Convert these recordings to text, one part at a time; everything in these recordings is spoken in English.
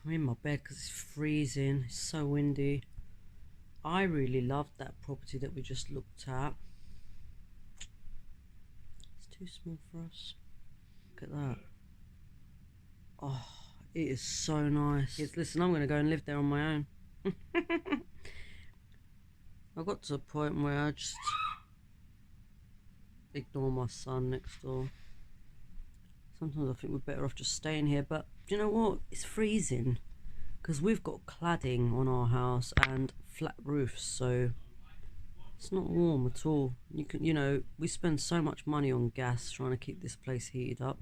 I'm in my bed because it's freezing. It's so windy. I really loved that property that we just looked at. It's too small for us. Look at that. Oh, it is so nice. Yes, listen, I'm going to go and live there on my own. I got to a point where I just ignore my son next door. Sometimes I think we're better off just staying here, but do you know what? It's freezing because we've got cladding on our house and flat roofs, so it's not warm at all. You know, we spend so much money on gas trying to keep this place heated up,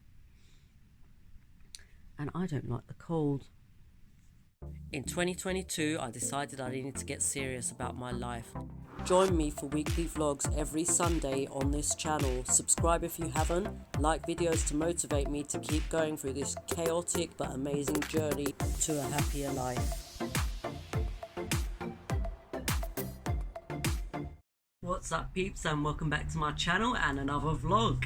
and I don't like the cold. In 2022, I decided I needed to get serious about my life. Join me for weekly vlogs every Sunday on this channel. Subscribe if you haven't. Like videos to motivate me to keep going through this chaotic but amazing journey to a happier life. What's up, peeps, and welcome back to my channel and another vlog.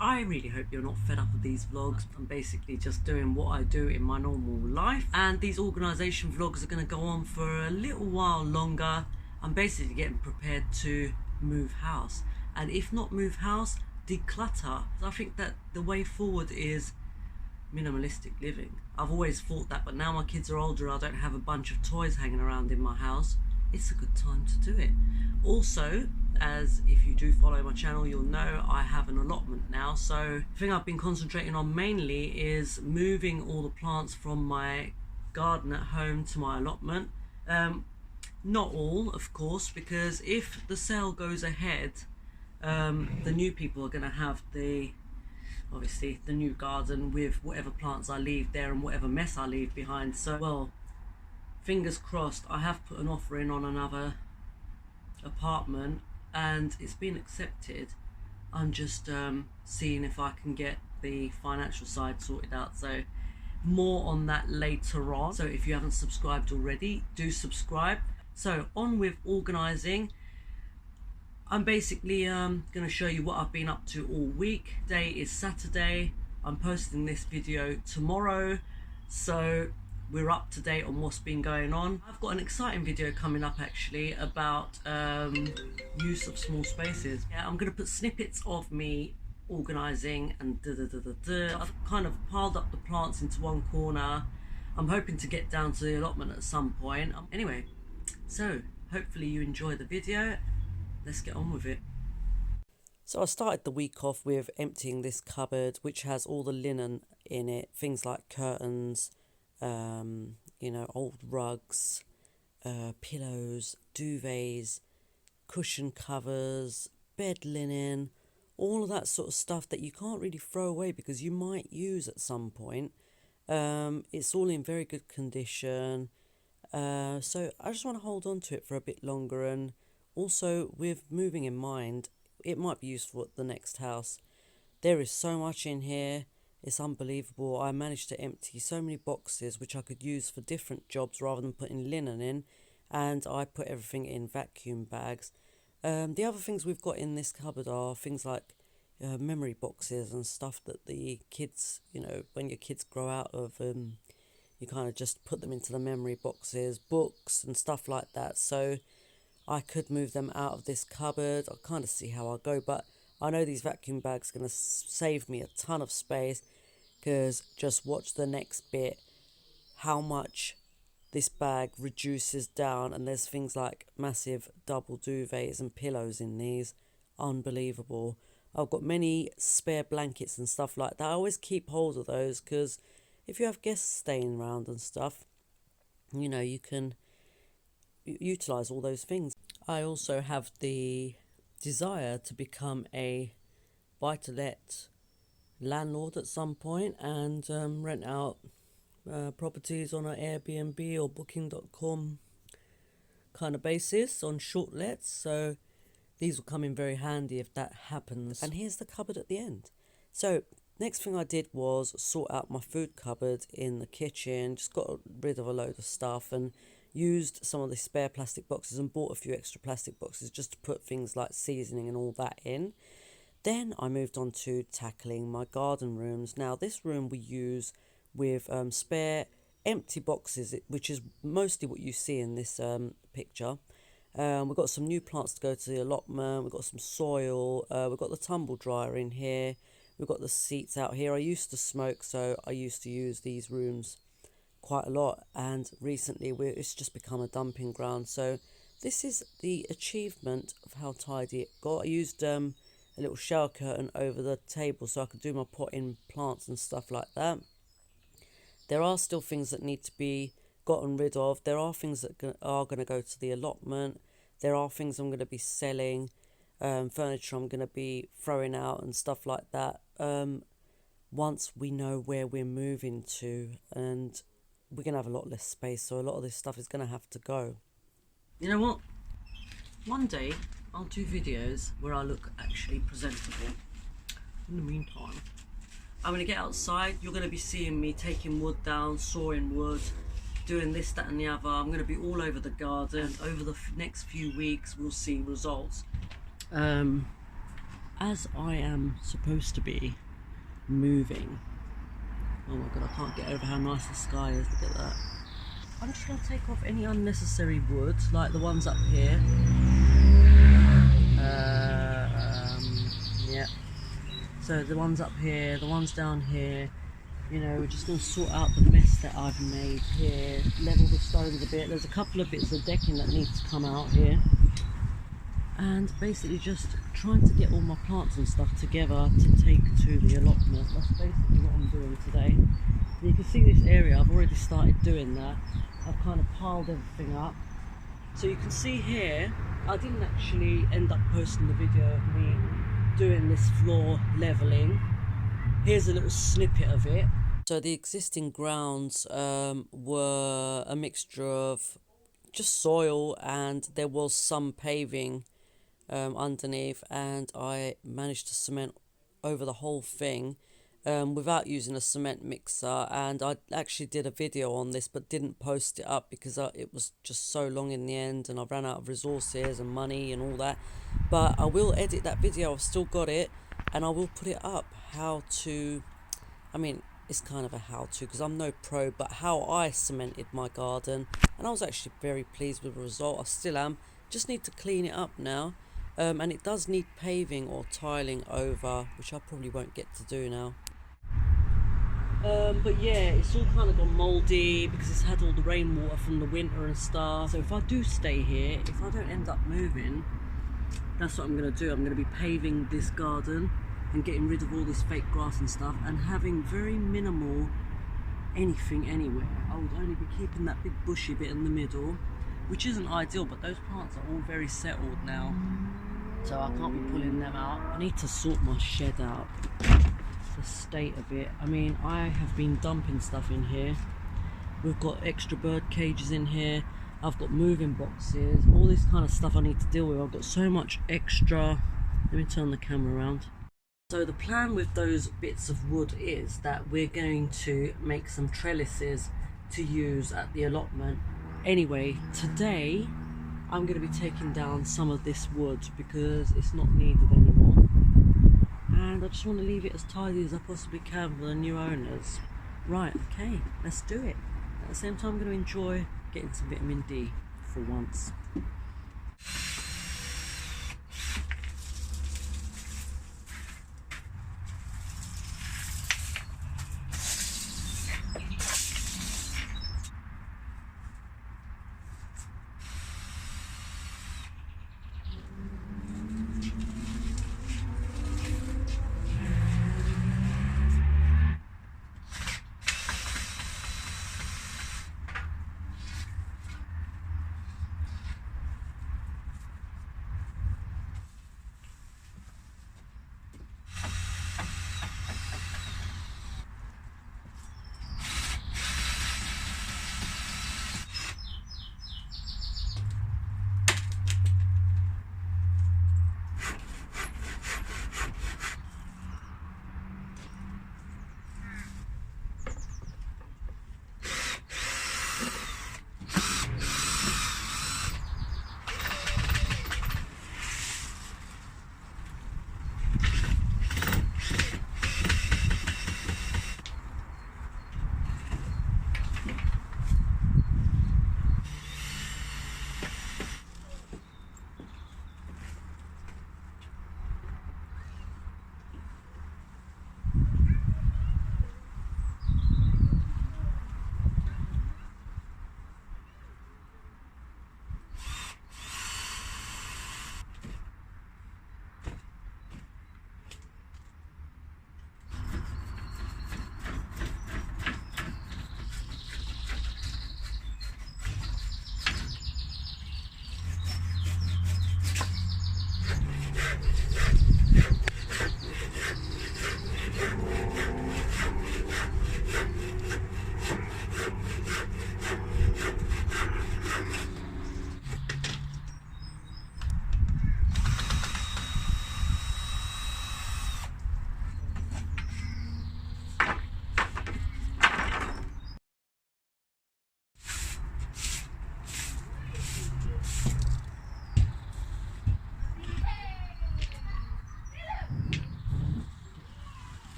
I really hope you're not fed up of these vlogs. I'm basically just doing what I do in my normal life, and these organisation vlogs are going to go on for a little while longer. I'm basically getting prepared to move house, and if not move house, declutter. I think that the way forward is minimalistic living. I've always thought that, but now my kids are older, I don't have a bunch of toys hanging around in my house. It's a good time to do it. Also, as if you do follow my channel, you'll know I have an allotment now, so the thing I've been concentrating on mainly is moving all the plants from my garden at home to my allotment. Not all, of course, because if the sale goes ahead, the new people are going to have obviously the new garden with whatever plants I leave there and whatever mess I leave behind. So, well, fingers crossed. I have put an offer in on another apartment and it's been accepted. I'm just seeing if I can get the financial side sorted out, so more on that later on. So if you haven't subscribed already, do subscribe. So on with organising. I'm basically going to show you what I've been up to all week. Today is Saturday. I'm posting this video tomorrow, so we're up to date on what's been going on. I've got an exciting video coming up actually about use of small spaces. Yeah, I'm going to put snippets of me organising and I've kind of piled up the plants into one corner. I'm hoping to get down to the allotment at some point. Anyway, so hopefully you enjoy the video. Let's get on with it. So I started the week off with emptying this cupboard, which has all the linen in it, things like curtains, you know, old rugs, pillows, duvets, cushion covers, bed linen, all of that sort of stuff that you can't really throw away because you might use at some point. It's all in very good condition, so I just want to hold on to it for a bit longer, and also with moving in mind, it might be useful at the next house. There is so much in here. It's unbelievable. I managed to empty so many boxes which I could use for different jobs rather than putting linen in, and I put everything in vacuum bags. The other things we've got in this cupboard are things like memory boxes and stuff that the kids, you know, when your kids grow out of, you kind of just put them into the memory boxes, books and stuff like that. So I could move them out of this cupboard. I'll kind of see how I go, but I know these vacuum bags are going to save me a ton of space, because just watch the next bit how much this bag reduces down, and there's things like massive double duvets and pillows in these. Unbelievable. I've got many spare blankets and stuff like that. I always keep hold of those because if you have guests staying around and stuff, you know, you can utilize all those things. I also have the desire to become a buy-to-let landlord at some point and rent out properties on an Airbnb or booking.com kind of basis on short lets. So these will come in very handy if that happens. And here's the cupboard at the end. So next thing I did was sort out my food cupboard in the kitchen. Just got rid of a load of stuff and used some of the spare plastic boxes and bought a few extra plastic boxes just to put things like seasoning and all that in. Then I moved on to tackling my garden rooms. Now this room we use with spare empty boxes, which is mostly what you see in this picture. We've got some new plants to go to the allotment. We've got some soil. We've got the tumble dryer in here. We've got the seats out here. I used to smoke, so I used to use these rooms quite a lot. And recently, it's just become a dumping ground. So this is the achievement of how tidy it got. I used a little shower curtain over the table so I could do my potting plants and stuff like that. There are still things that need to be gotten rid of. There are things that are going to go to the allotment. There are things I'm going to be selling, furniture I'm going to be throwing out and stuff like that, once we know where we're moving to, and we're going to have a lot less space, so a lot of this stuff is going to have to go. You know what? One day I'll do videos where I look actually presentable. In the meantime, I'm going to get outside. You're going to be seeing me taking wood down, sawing wood, doing this, that and the other. I'm going to be all over the garden. Over the next few weeks we'll see results. As I am supposed to be moving. Oh my god, I can't get over how nice the sky is. Look at that. I'm just going to take off any unnecessary wood, like the ones up here. Yeah. So the ones up here, the ones down here, you know, we're just going to sort out the mess that I've made here, level the stones a bit. There's a couple of bits of decking that needs to come out here. And basically just trying to get all my plants and stuff together to take to the allotment. That's basically what I'm doing today. You can see this area, I've already started doing that. I've kind of piled everything up. So you can see here, I didn't actually end up posting the video of me doing this floor leveling. Here's a little snippet of it. So the existing grounds were a mixture of just soil, and there was some paving underneath, and I managed to cement over the whole thing without using a cement mixer. And I actually did a video on this but didn't post it up because it was just so long in the end, and I ran out of resources and money and all that. But I will edit that video. I've still got it, and I will put it up. How to, I mean, it's kind of a how-to because I'm no pro, but how I cemented my garden, and I was actually very pleased with the result. I still am. Just need to clean it up now, and it does need paving or tiling over, which I probably won't get to do now. But yeah, it's all kind of gone mouldy because it's had all the rainwater from the winter and stuff. So if I do stay here, if I don't end up moving, that's what I'm going to do. I'm going to be paving this garden and getting rid of all this fake grass and stuff, and having very minimal anything anywhere. I would only be keeping that big bushy bit in the middle, which isn't ideal, but those plants are all very settled now, so I can't be pulling them out. I need to sort my shed out, the state of it. I mean, I have been dumping stuff in here. We've got extra bird cages in here. I've got moving boxes, all this kind of stuff I need to deal with. I've got so much extra. Let me turn the camera around. So the plan with those bits of wood is that we're going to make some trellises to use at the allotment. Anyway, today I'm going to be taking down some of this wood because it's not needed anymore, and I just want to leave it as tidy as I possibly can for the new owners. Right, okay, let's do it. At the same time, I'm going to enjoy getting some vitamin D for once.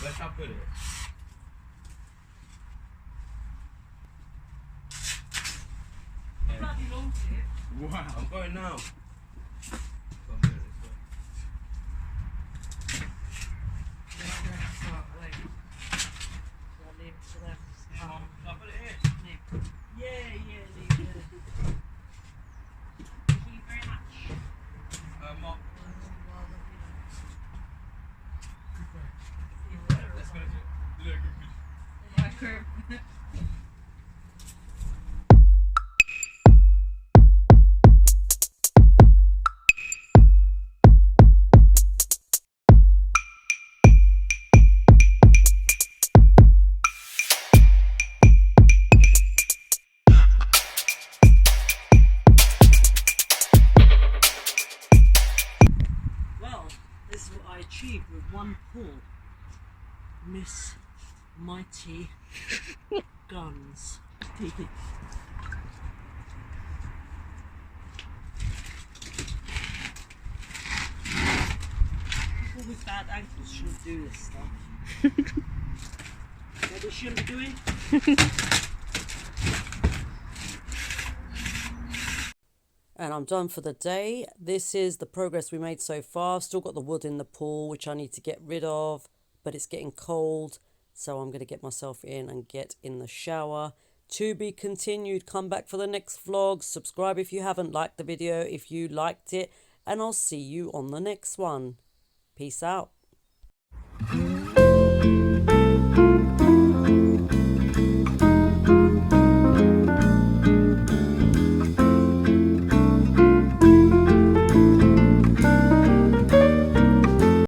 Where should I put it? Bloody long tip. Wow. I'm going now. Well, this is what I achieved with one pull. Miss Mighty Guns. People with bad ankles shouldn't do this stuff. What they shouldn't be doing? And I'm done for the day. This is the progress we made so far. I've still got the wood in the pool, which I need to get rid of, but it's getting cold. So I'm going to get myself in and get in the shower. To be continued. Come back for the next vlog. Subscribe if you haven't liked the video, if you liked it. And I'll see you on the next one. Peace out.